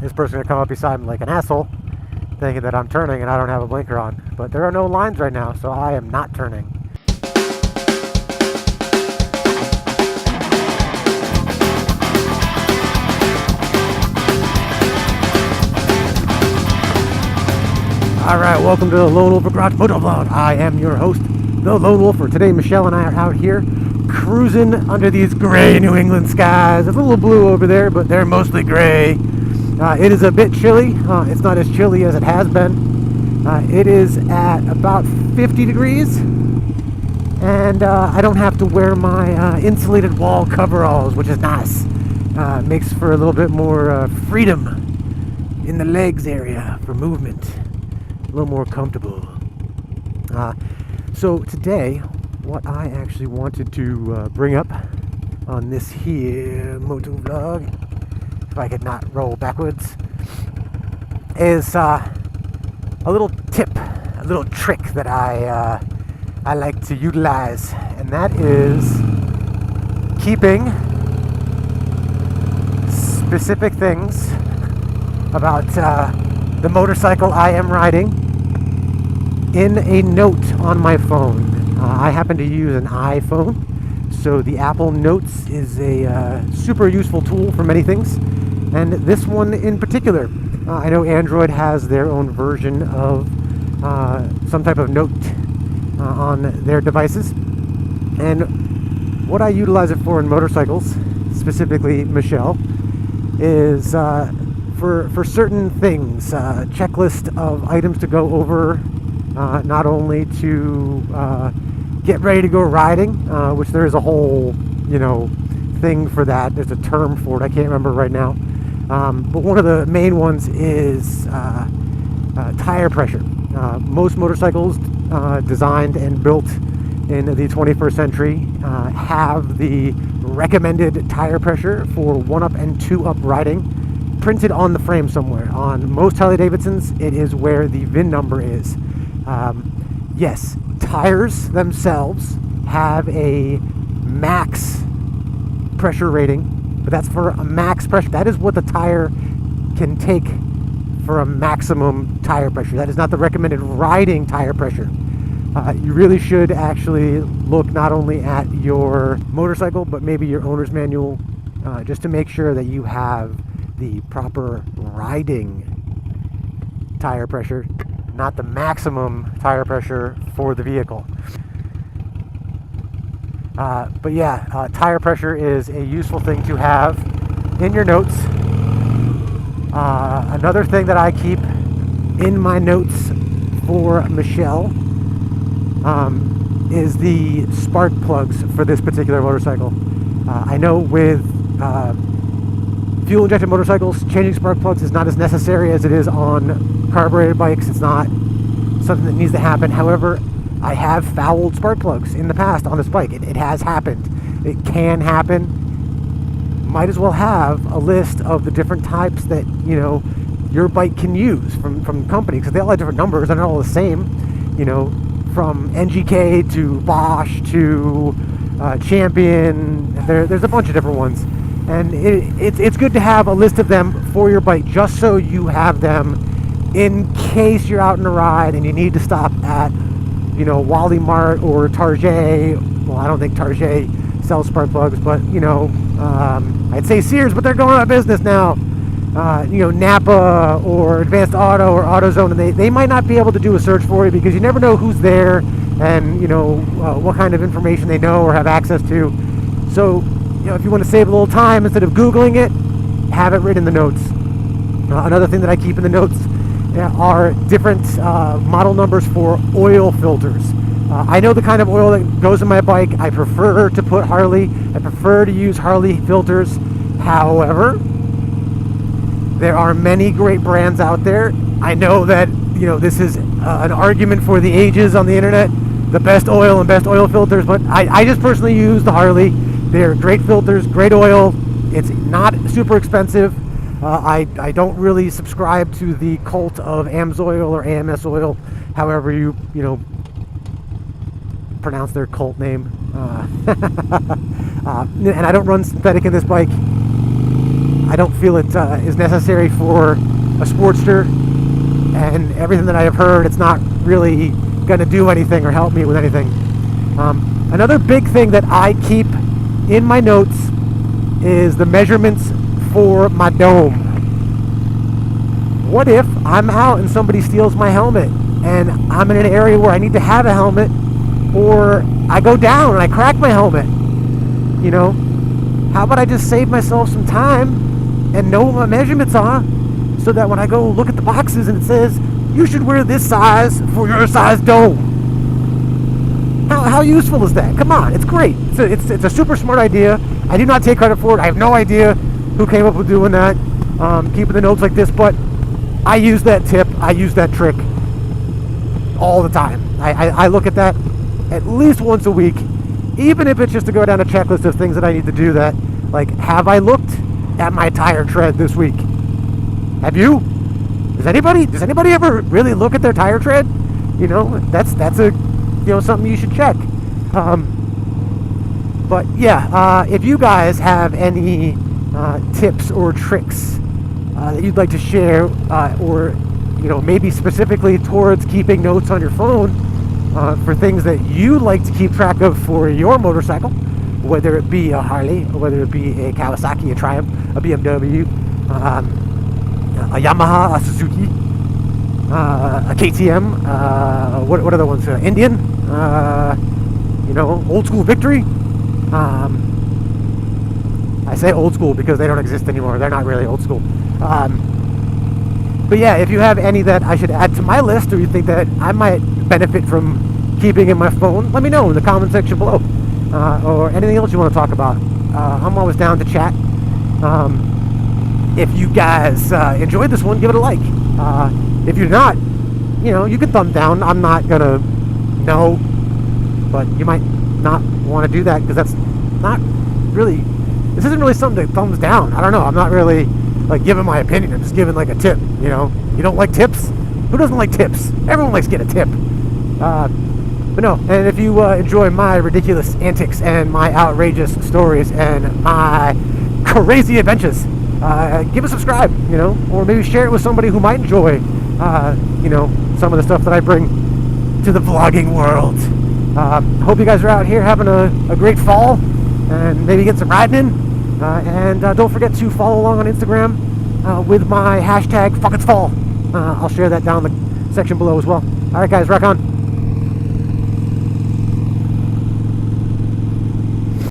this person's going to come up beside me like an asshole, thinking that I'm turning and I don't have a blinker on. But there are no lines right now, so I am not turning. Alright, welcome to the Lone Wolf Garage Moto Vlog. I am your host, the Lone Wolfer. Today, Michelle and I are out here cruising under these gray New England skies. It's a little blue over there, but they're mostly gray. It is a bit chilly. It's not as chilly as it has been. It is at about 50 degrees. And I don't have to wear my insulated wall coveralls, which is nice. Makes for a little bit more freedom in the legs area for movement. A little more comfortable. So today, what I actually wanted to bring up on this here moto vlog, if I could not roll backwards, is a little tip, a little trick that I like to utilize, and that is keeping specific things about the motorcycle I am riding in a note on my phone. I happen to use an iPhone, so the Apple Notes is a super useful tool for many things, and this one in particular. I know Android has their own version of some type of note on their devices, and what I utilize it for in motorcycles, specifically Michelle, is for certain things, checklist of items to go over, not only to get ready to go riding, which there is a whole, thing for that. There's a term for it. I can't remember right now. But one of the main ones is tire pressure. Most motorcycles designed and built in the 21st century have the recommended tire pressure for 1-up and 2-up riding printed on the frame somewhere. On most Harley-Davidsons, it is where the VIN number is. Yes, tires themselves have a max pressure rating, but that's for a max pressure. That is what the tire can take for a maximum tire pressure. That is not the recommended riding tire pressure. You really should actually look not only at your motorcycle, but maybe your owner's manual, just to make sure that you have the proper riding tire pressure, not the maximum tire pressure for the vehicle. But yeah, tire pressure is a useful thing to have in your notes. Another thing that I keep in my notes for Michelle is the spark plugs for this particular motorcycle. I know with fuel-injected motorcycles, changing spark plugs is not as necessary as it is on carbureted bikes. It's not something that needs to happen. However, I have fouled spark plugs in the past on this bike. It has happened. It can happen. Might as well have a list of the different types that your bike can use from company, because they all have different numbers and they're all the same. From NGK to Bosch to Champion. There's a bunch of different ones. And it's good to have a list of them for your bike, just so you have them in case you're out on a ride and you need to stop at, Wally Mart or Target. Well, I don't think Target sells spark plugs, but, I'd say Sears, but they're going out of business now. Napa or Advanced Auto or AutoZone, and they might not be able to do a search for you, because you never know who's there and, what kind of information they know or have access to. So, if you want to save a little time, instead of Googling it, have it written in the notes. Another thing that I keep in the notes are different model numbers for oil filters. I know the kind of oil that goes in my bike. I prefer to put Harley. I prefer to use Harley filters. However, there are many great brands out there. I know that this is an argument for the ages on the internet, the best oil and best oil filters, but I just personally use the Harley. They're great filters, great oil. It's not super expensive. I don't really subscribe to the cult of AMSOIL or AMS oil, however you pronounce their cult name. And I don't run synthetic in this bike. I don't feel it is necessary for a Sportster, and everything that I have heard, it's not really going to do anything or help me with anything. Another big thing that I keep in my notes is the measurements for my dome. What if I'm out and somebody steals my helmet and I'm in an area where I need to have a helmet, or I go down and I crack my helmet? You know, how about I just save myself some time and know what my measurements are, so that when I go look at the boxes and it says you should wear this size for your size dome. How useful is that? Come on, it's great. It's a super smart idea. I do not take credit for it. I have no idea who came up with doing that, keeping the notes like this, but I use that tip, I use that trick all the time. I look at that at least once a week, even if it's just to go down a checklist of things that I need to do. That, like, have I looked at my tire tread this week? Have you? Does anybody ever really look at their tire tread? You know, that's a, you know, something you should check. But yeah, if you guys have any tips or tricks that you'd like to share, or, you know, maybe specifically towards keeping notes on your phone for things that you like to keep track of for your motorcycle, whether it be a Harley, or whether it be a Kawasaki, a Triumph, a BMW, a Yamaha, a Suzuki, a KTM, what are the ones? Indian, you know, old school Victory. I say old school because they don't exist anymore. They're not really old school. But yeah, if you have any that I should add to my list, or you think that I might benefit from keeping in my phone, let me know in the comment section below. Or anything else you want to talk about. I'm always down to chat. If you guys enjoyed this one, give it a like. If you're not, you know, you can thumb down. I'm not gonna know, but you might not want to do that, because that's not really, this isn't really something that thumbs down. I don't know, I'm not really like giving my opinion, I'm just giving like a tip. You know, you don't like tips? Who doesn't like tips? Everyone likes to get a tip. But no, and if you enjoy my ridiculous antics and my outrageous stories and my crazy adventures, give a subscribe, you know, or maybe share it with somebody who might enjoy, you know, some of the stuff that I bring to the vlogging world. Hope you guys are out here having a great fall, and maybe get some riding in. And don't forget to follow along on Instagram with my hashtag #FuckIt'sFall. I'll share that down in the section below as well. Alright guys, rock on.